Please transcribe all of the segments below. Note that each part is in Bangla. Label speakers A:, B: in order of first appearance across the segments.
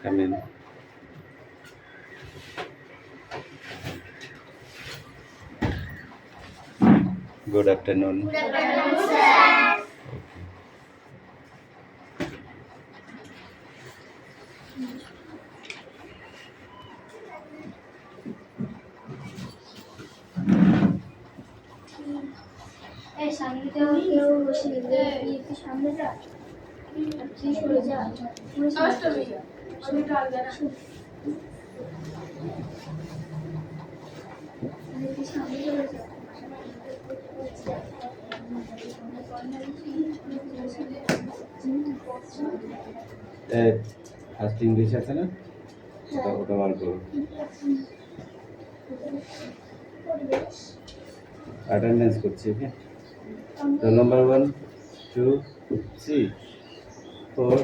A: Come in. Good afternoon.
B: Good afternoon, sir. এই সামনে কেউ বসে একটু সামনে যা তুই সরে যা অষ্টমী অষ্টমীটা আলাদা না তুই সামনে চলে যা
A: ফার্স্ট ইংলিশ আছে না, ওটা বার করো। অ্যাটেন্ডেন্স করছি, ওকে। রোল নাম্বার 1 2 3 4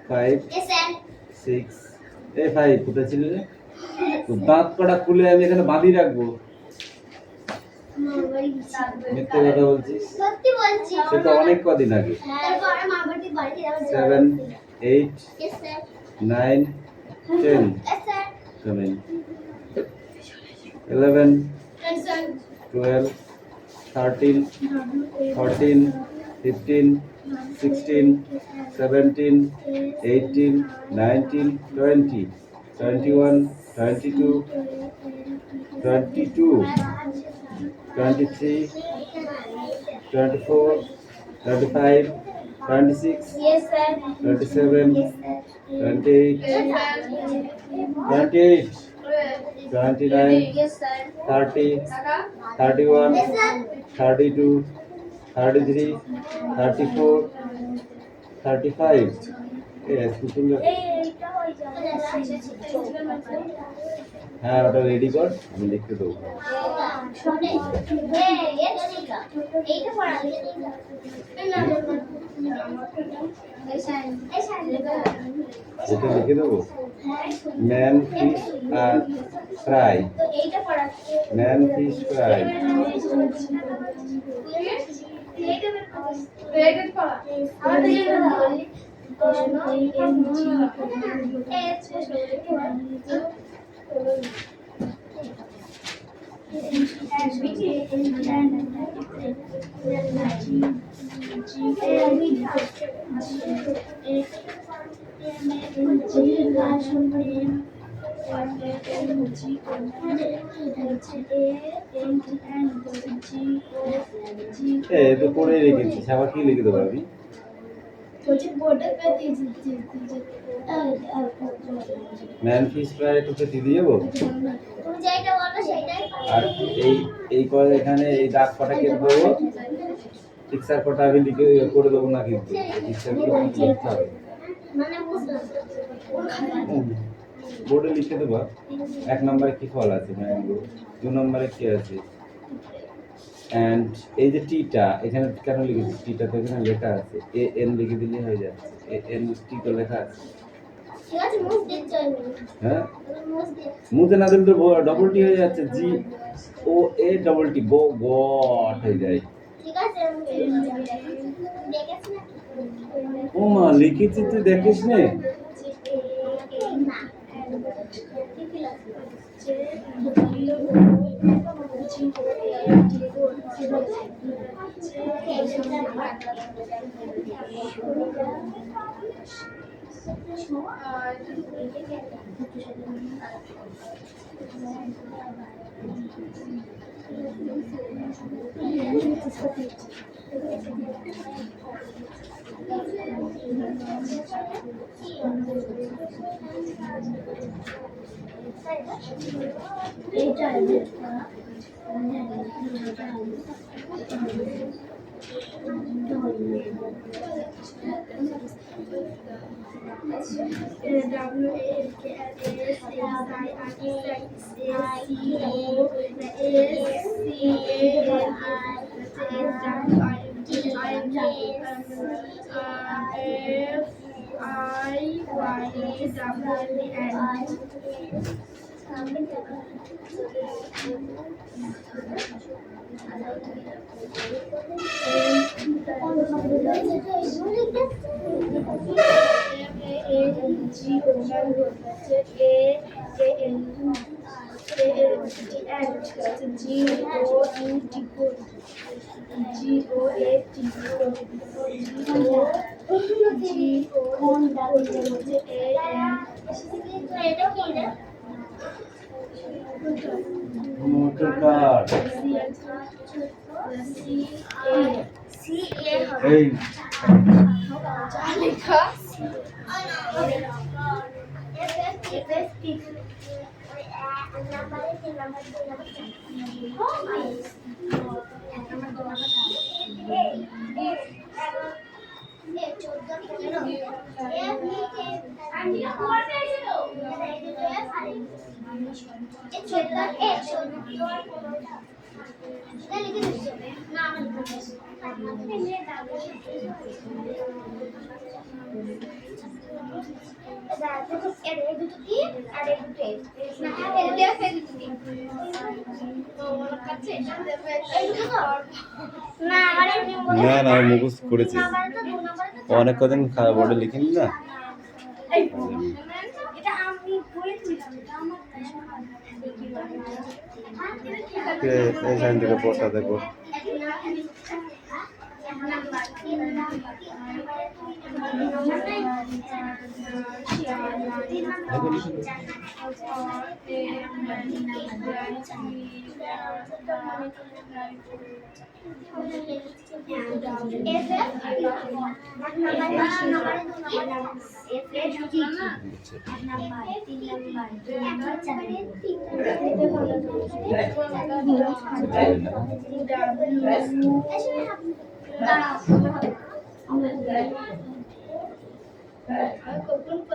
A: 5 6 এই 5 কোথায় ছিল রে? তো দাঁত কটা খুলে আমি এখানে বাঁধি রাখবো। মিথ্যে কথা বলছিস?
B: সত্যি বলছি।
A: সেটা অনেক কদিন আগে।
B: তারপর আমার মা বাড়ি বাড়ি যাওয়ার
A: 7 8
B: Yes sir.
A: 9 10
B: Yes sir.
A: come in 11
B: Yes sir.
A: 12 13 14 15 16 17 18 19 20 21 22 22 23 24 25 26
B: Yes sir.
A: 27
B: Yes sir.
A: 28 28 29
B: Yes sir.
A: 30 31
B: Yes sir.
A: 32 33 34 35 সুন্দর। হ্যাঁ, ওটা রেডি কর, আমি লিখতে দেবো। এটা লিখে দেবো। ম্যান ফিশ আর ফ্রাই, ম্যান ফিশ ফ্রাই। তো পড়ে রেখেছিস, আবার কি লিখে দেবো আমি? ম্যান ফিশ ফ্রাই তোকে দিয়ে দেবো। আর এই করে এখানে এই দাগ কটা কেটে দেবো, পিকচার কটা আমি লিখে করে দেবো না, কিন্তু পিকচার লিখতে হবে, বোর্ডে লিখে দেবো। 1 নম্বরে কি ফল আছে, 2 নম্বরে কি আছে, অ্যান্ড এই যে টিটা এখানে কেন লিখেছি, টিটা তো এখানে লেখা আছে, এ এন লিখে দিলে হয়ে যাচ্ছে, এ এন টি তো লেখা আছে। হ্যাঁ, মুতে না দিলে তো ডবল টি হয়ে যাচ্ছে, জি ও এ ডবল টি, গট হয়ে যায়। ও মা, লিখেছি তুই দেখিস নে। মোটর কার এই না না মুখস্থ করেছি অনেক কদিন বোর্ডে লিখিনি না এইখান থেকে পড়া দেখো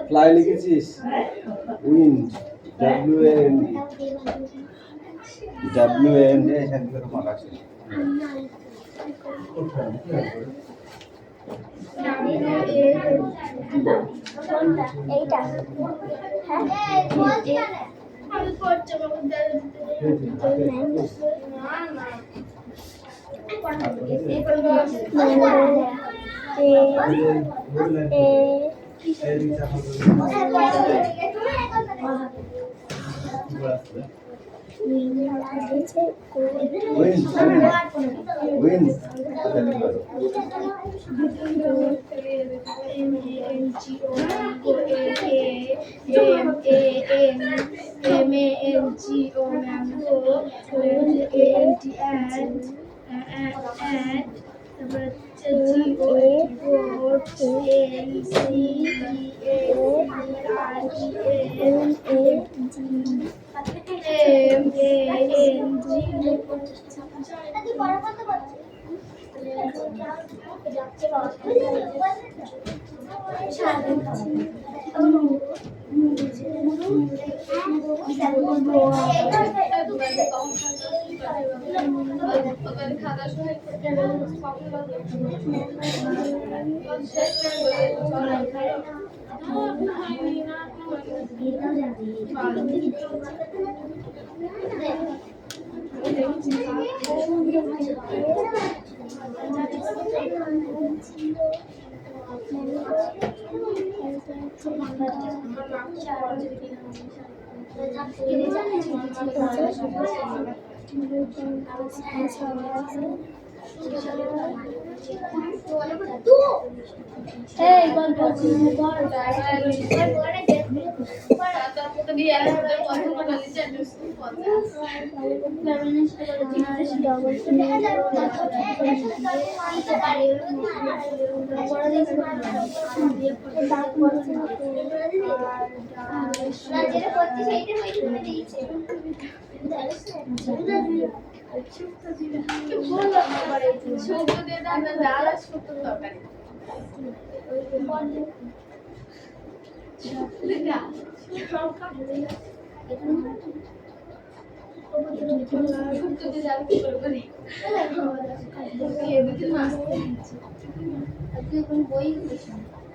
A: ফ্লাই লিখেছিস উইন্ড WAND এখান থেকে তোমার আছে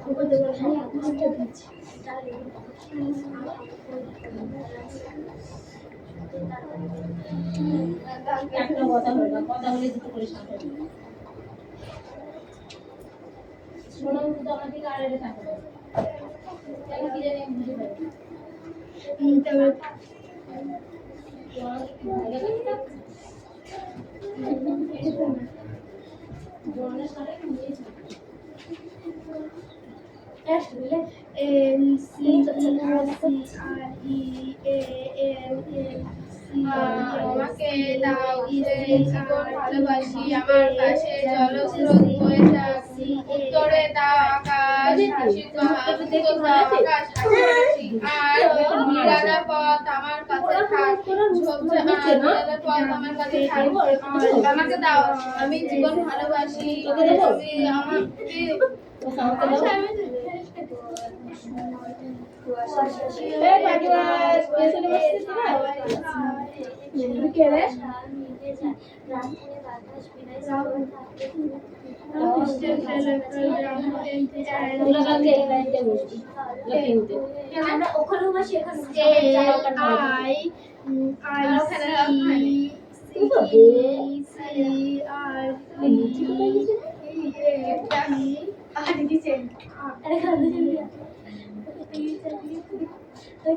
B: ওকে বল হ্যাঁ বুঝতে দিচ্ছি
C: একটা কথা বলবা, কথা বলে দুটো করে সামনে শোনা কিন্তু আমার দিকে আর এটা থাকে কেন কি জানি আমি বুঝে পাই
B: তারপর
C: জনের সাথে মিলে
D: আমাকে দাও যে জীবন ভালোবাসি আমার কাছে জলস্রোত বয়ে যাক উত্তরে দাও আকাশ হাসি আকাশ হাসি আর নিরালা পথ আমার কাছে থাক নিরালা পথ আমার কাছে থাক আমাকে দাও আমি জীবন ভালোবাসি তুমি আমাকে
B: আমরা ওখানেও বসি এখানে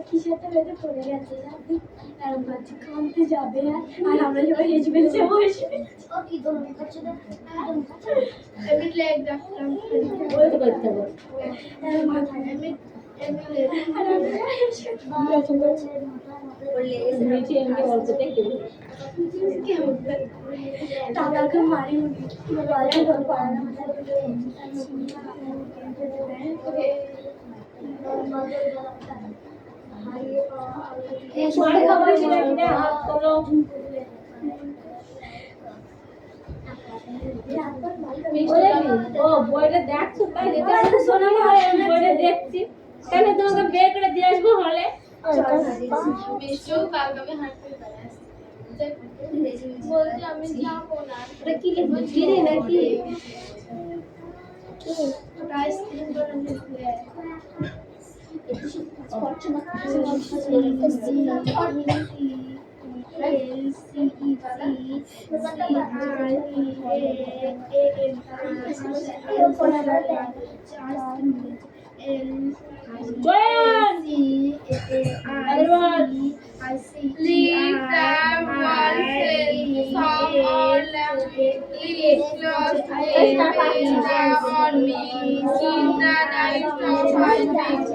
B: কিসেরটা বেঁধে পড়ে গেছে আর বাচ্চা কামতে যাবে আর আমরা সবাই হেঁচে ফেলছে বসে ও কি দোলন করছে
D: আমি লেগ ডাকলাম
C: ওই তো করতে হবে নিচে এমনি অল্প দেখতে
B: দাদাকে মারি
C: ও বইটা দেখছো তাই বইটা দেখছি তাহলে তোমাকে বের করে দিয়ে আসবো হলে
D: মিষ্টি কালকে আমি হাঁটতে বলছি আমি যাবো না
C: ওটা কি লিখবো জিরে নাকি
D: আইসক্রিম করে নিতে Leave them one song or leave close on me in the night of hiding and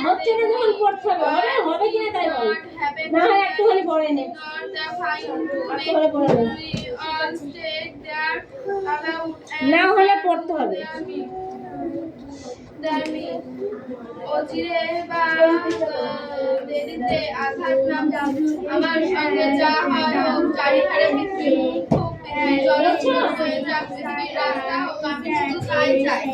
C: হচ্ছে না যখন পড়তে হবে হবে হবে কিনা তাই বল না হয় একটু হলে পড়ে নে
D: not the fine to
C: একটু হলে পড়ে নে
D: make all stay there about
C: না হলে পড়তে হবে
D: দামি অচিরে বা দেরিতে আঘাত নাম আমার সঙ্গে যা হয় হোক চারিধারে পৃথিবী খুব জলছল হয়ে যাক পৃথিবীর রাস্তা হোক আমি শুধু তাই চাই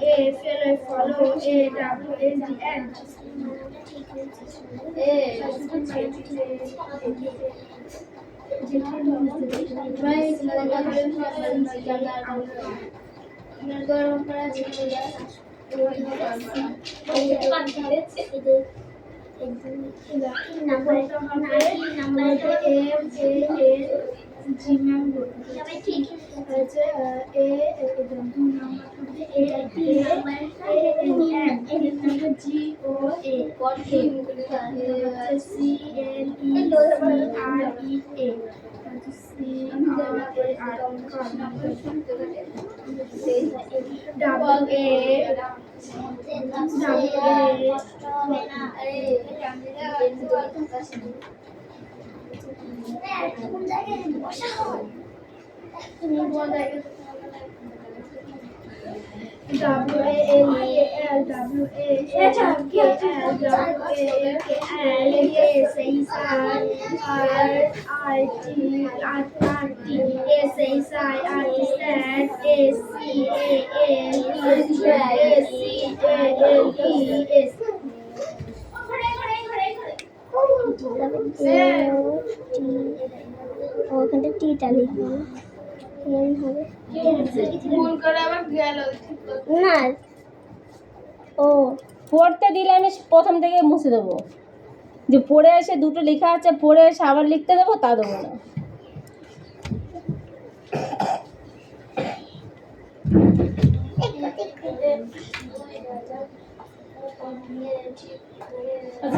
B: A failure follow A W N G end ওখানে টিটা লিখবো
D: ভুল করে আবার গেল
B: না ও
C: পড়তে দিলে আমি প্রথম থেকে মুছে দেবো, যে পড়ে এসে দুটো লেখা আছে পড়ে এসে আবার লিখতে দেবো তা দেবো না।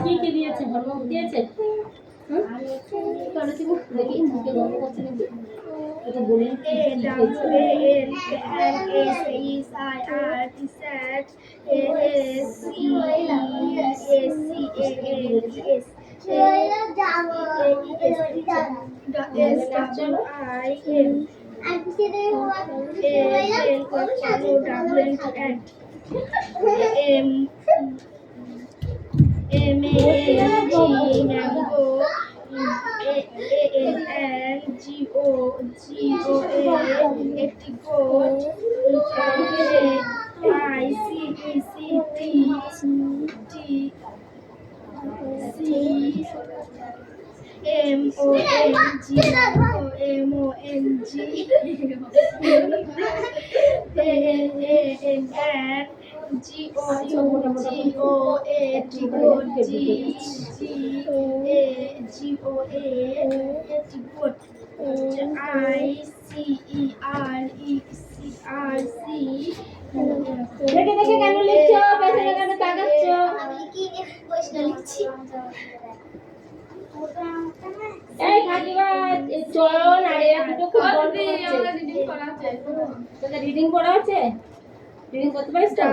C: কি কি দিয়েছে? হোমওয়ার্ক দিয়েছে? দেখি মুখে গরম করছে নাকি এটা বলি। দেখে দেখে কেন লিখছো? পেছনে কেন তাকাচ্ছ? এই কাকিমা চলো না রে, দুটো খুব গল্প হচ্ছে। তোকে রিডিং পড়া আছে? রিডিং করতে পারিস তো?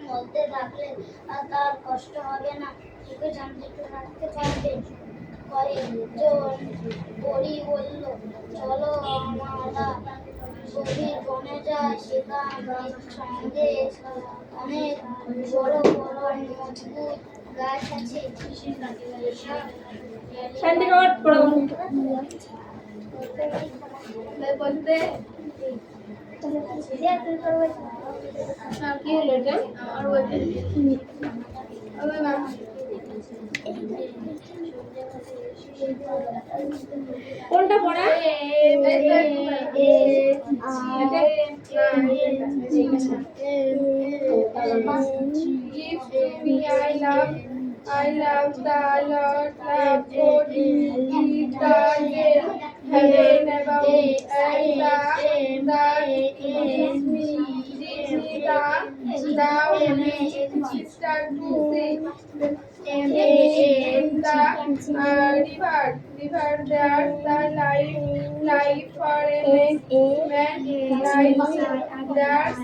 B: মধ্যে থাকলে তার কষ্ট হবে না, তোকে জানতে রাখতে পারবে। কয়েকজন পরি বলল, চলো আমরা গভীর বনে যাই, সেখানে সঙ্গে অনেক বড় বড় মজবুত গাছ আছে।
C: শান্তি নোট পড়ো।
D: বলতে কি হলো এটা? আর বলতে
C: কোনটা পড়া?
D: Give to me, I love the Lord, love God, He the heaven above, and the gives me thou sister to see. In the river there the life for a man life that's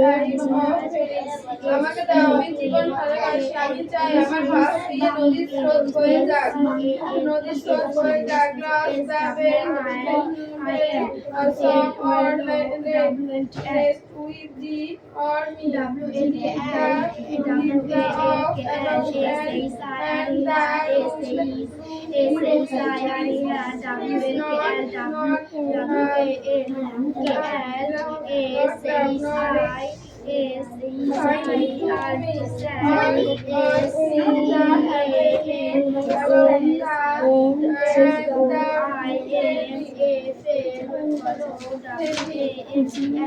D: life of Felix. আমাকে দাও, আমি জীবন ভালোবাসি, আমি চাই আমার পাশ দিয়ে নদীর স্রোত বয়ে যাক, নদীর স্রোত বয়ে যাক। Cross the a song or rest with thee or me. The of above and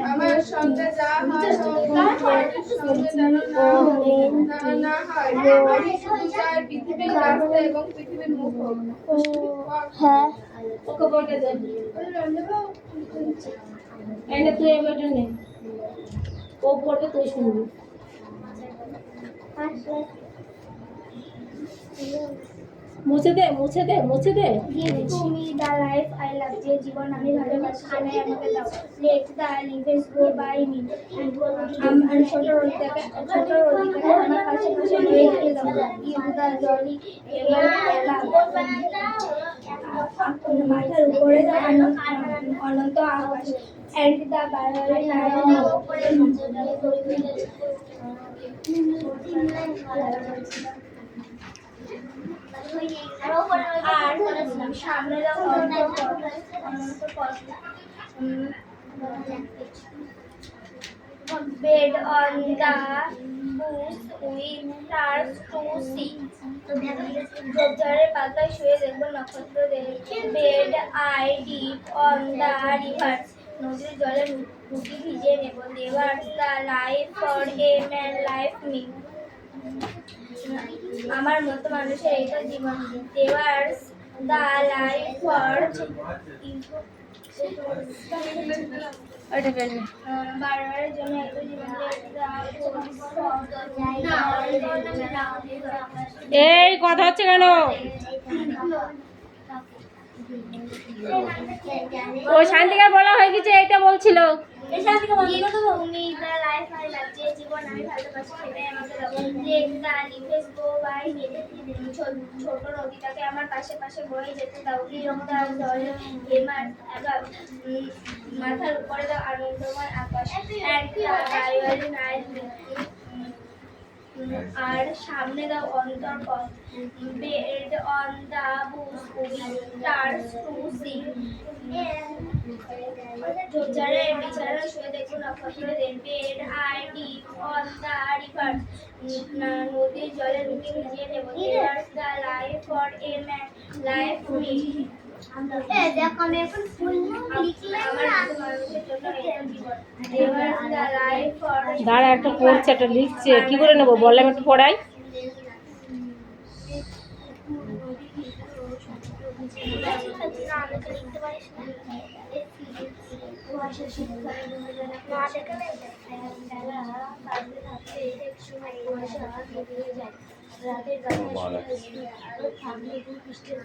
D: আমার সঙ্গে যা হয় সঙ্গে যেন না হয়। আমি শুধু চাই পৃথিবীর রাস্তা এবং পৃথিবীর মুখ হোক।
C: ওকে বলতে দে। এনে তুই এবার নে। ও পড়বে তুই শুনবি। মুছে দে, মুছে দে, মুছে দে।
B: Give to me the life I love, যে জীবন আমি ভালোবাসি সেটাই আমাকে দাও। Let the leaves go by me, আর ছোট রোদিটাকে আমার পাশে পাশে বয়ে যেতে দাও। Give the jolly মাথার উপরে অনন্ত আকাশ, and the barrel আর সামনে bed on the bush with stars to see. ঝোপঝাড়ের পাতায় শুয়ে দেখবো নক্ষত্র দেখে। Bed I deep on the river, নদীর জলে মুখি ভিজে নেব। Devours the life for a man like me, আমার মতো মানুষের এই তো জীবন। Devours the life for বারবারের জন্য এই তো জীবন।
C: এই কথা হচ্ছে কেন? ও শান্তিকার বলা হয়ে গেছে, এটা বলছিল।
B: তুমি the life I love, যে জীবন আমি ভালোবাসি সেটাই আমাকে দাও। Let the leaves go by me, ছোট নদীটাকে আমার পাশে পাশে বয়ে যেতে দাও। তার জলে মাথার উপরে দাও আনন্দময় আকাশ, and the barrel night, আর সামনে দাও অন্তর্পথ। Bed on the bush with stars to see, ঝোপঝাড়ের বিছানায় শুয়ে দেখবো নক্ষত্র দেখে। Bed I deep on the river, নদীর জলে মুখে ভিজিয়ে নেব। Devours the life for a man like me, আমার মানুষের জন্য এই তো জীবন। Devours the life for
C: দাঁড়া, একটা পড়ছে, একটা লিখছে, কি করে নেবো বললাম একটু পড়াই।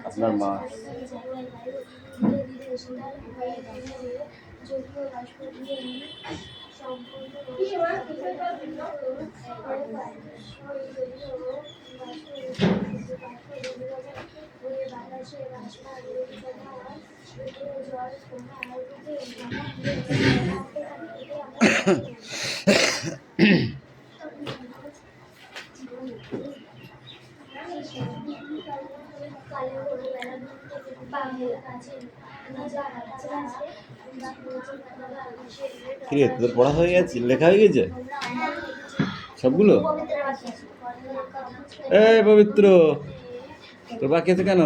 A: আপনার মা কি রে, তোদের পড়া হয়ে গেছে, লেখা হয়ে গেছে সবগুলো? এই পবিত্র, তোর বাকি আছে কেন?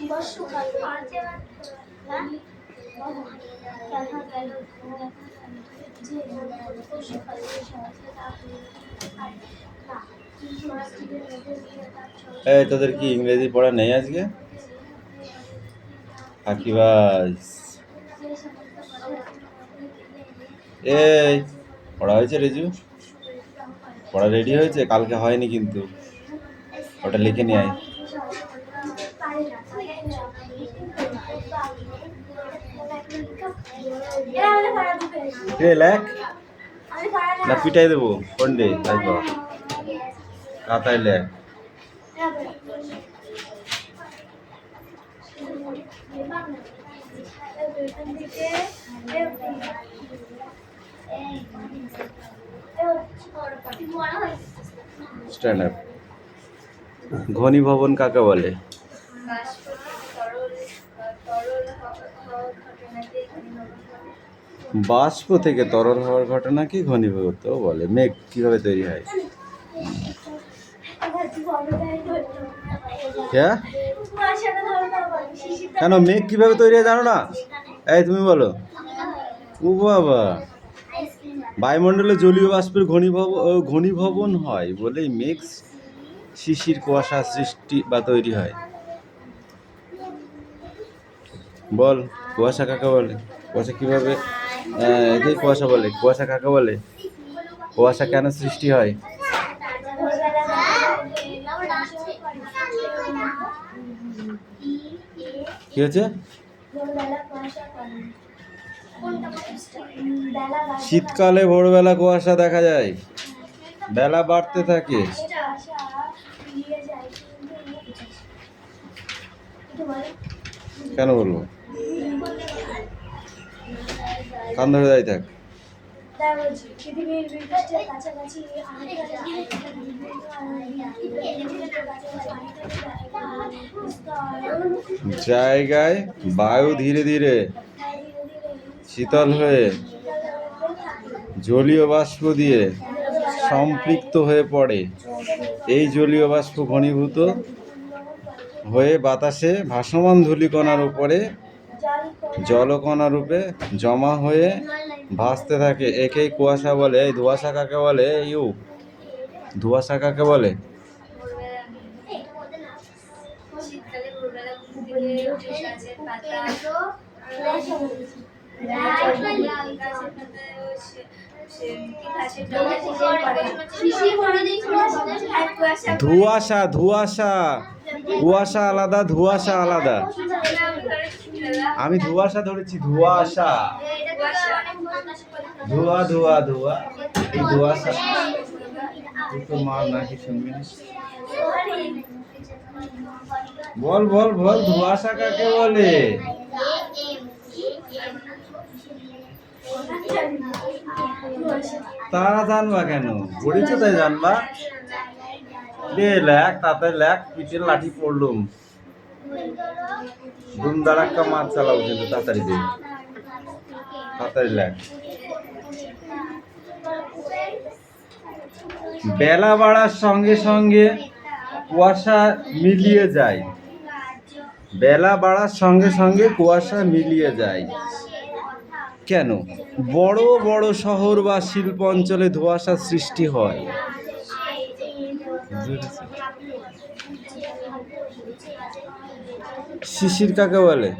A: এই তোদের কি ইংরেজি পড়া নেই আজকে? ফাঁকিবাজ। এই পড়া হয়েছে রেজু? পড়া রেডি হয়েছে? কালকে হয়নি কিন্তু, ওটা লিখে নিয়ে আয়। লেখ না পিটাই দেবো কোনডে? তাই তো খাতায় লেখ। Stand up. ঘনীভবন কাকে বলে? বাষ্প থেকে তরল হওয়ার ঘটনাকে ঘনীভূত বলে। মেঘ কিভাবে তৈরি হয়? কেন মেঘ কিভাবে তৈরি হয় জানো না? এই তুমি বলো। ও বাবা, বায়ুমণ্ডলে জলীয় বাষ্পের ঘনীভবন হয় বলেই মেঘ শিশির কুয়াশা সৃষ্টি বা তৈরি হয়। বল কুয়াশা কাকে বলে? কুয়াশা কিভাবে কুয়াশা বলে? কুয়াশা কাকে বলে? কুয়াশা কেন সৃষ্টি হয়? কি হচ্ছে? শীতকালে ভোরবেলা কুয়াশা দেখা যায়, বেলা বাড়তে থাকে। কেন বলবো? কান ধরে দাঁড়িয়ে থাক। জায়গায় বায়ু ধীরে ধীরে শীতল হয়ে জলীয় বাষ্প দিয়ে সম্পৃক্ত হয়ে পড়ে। এই জলীয় বাষ্প ঘনীভূত হয়ে বাতাসে ভাসমান ধূলিকণার উপরে জলকণা রূপে জমা হয়ে ভাসতে থাকে। একেই কুয়াশা বলে। এই ধোঁয়াশা কাকে বলে? ধোঁয়াশা কাকে বলে? ধোঁয়াশা। ধোঁয়াশা কুয়াশা আলাদা, ধোঁয়াশা আলাদা। আমি ধোঁয়াশা ধরেছি। ধোঁয়াশা, ধোঁয়া ধোঁয়া ধোঁয়া, এই ধোঁয়াশা। তুই তো মার নাকি শুনবি না? বল বল বল, ধোঁয়াশা কাকে বলে? তারা জানবা কেন? পড়েছো তাই জানবা। লেখ, তাতে লেখ। পিঠের লাঠি পড়লুম, ধুম দাঁড়াক্কা মাছ চালাবো কিন্তু তাড়াতাড়ি দে, তাড়াতাড়ি লেখ। বেলা বাড়ার সঙ্গে সঙ্গে কুয়াশা মিলিয়ে যায়। বেলা বাড়ার সঙ্গে সঙ্গে কুয়াশা মিলিয়ে যায় কেন? বড় বড় শহর বা শিল্প অঞ্চলে ধোঁয়াশার সৃষ্টি হয়। শিশির কাকে বলে?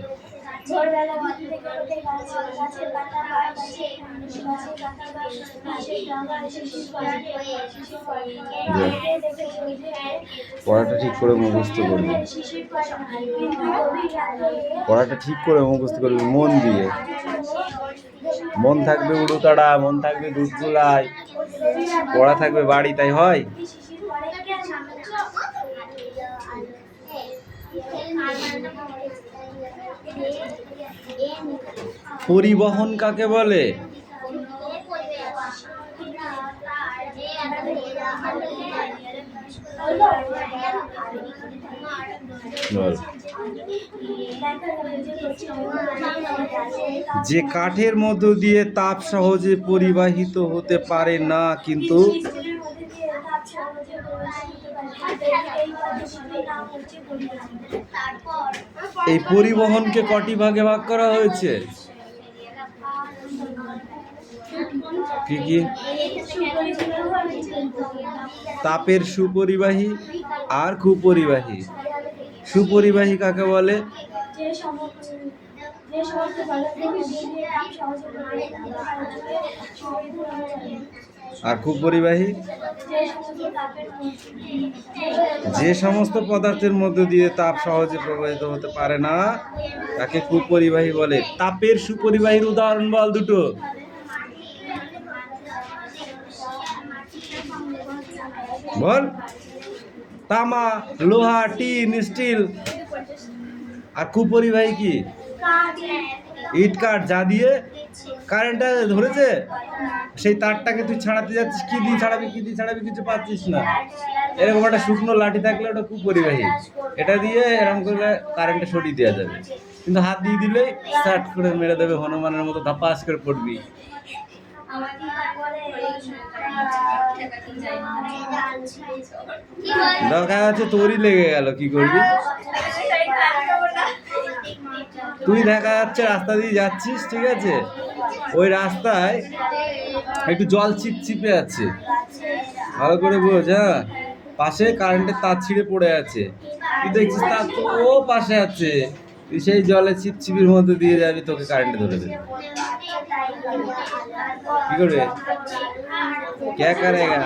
A: পড়াটা ঠিক করে মুখস্থ করবি। পড়াটা ঠিক করে মুখস্থ করবি মন দিয়ে। মন থাকবে উড়ুতাড়া, মন থাকবে দুধগুলায়, পড়া থাকবে বাড়ি, তাই হয়? পরিবহন কাকে বলে? যে কাঠের মধ্য দিয়ে তাপ সহজে পরিবাহিত হতে পারে না কিন্তু
B: এই পদ্ধতির নাম হচ্ছে পরিবহন। তারপর
A: এই পরিবহনকে কটি ভাগে ভাগ করা হয়েছে? কি কি? তাপের সুপরিবাহী আর কুপরিবাহী। সুপরিবাহী কাকে বলে?
B: যে সমস্ত পদার্থকে দিয়ে তাপ সহজে
A: আর কুপরিবাহী? যে সমস্ত পদার্থের মধ্যে দিয়ে তাপ সহজে প্রবাহিত হতে পারে না তাকে কুপরিবাহী বলে। তাপের সুপরিবাহীর উদাহরণ বল দুটো। বল। তামা, লোহা, টিন, স্টিল। আর কুপরিবাহী কি? ইট কাঠ, যা দিয়ে কারেন্টটা ধরেছে সেই তারটাকে তুই ছাড়াতে যাচ্ছিস, কি দিয়ে ছাড়াবি কিছু পাচ্ছিস না। এরকম একটা শুকনো লাঠি থাকলে ওটা কুপরিবাহী, এটা দিয়ে এরকম করে কারেন্টটা সরিয়ে দেওয়া যাবে। কিন্তু হাত দিয়ে দিলেই স্টার্ট করে মেরে দেবে, হনুমানের মতো ধাপাস করে পড়বি। দরকার আছে তোরই লেগে গেল, কি করবি? তুই দেখা যাচ্ছে রাস্তা দিয়ে যাচ্ছিস, ঠিক আছে, ওই রাস্তায় একটু জল ছিপছিপে আছে, ভালো করে বোঝ। হ্যাঁ, পাশে কারেন্টের তার ছিঁড়ে পড়ে আছে, তুই দেখছিস তার তো ও পাশে আছে, তুই সেই জলে ছিপছিপির মধ্যে দিয়ে যাবি, তোকে কারেন্টে ধরে দেবে। কি করবে? क्या करेगा?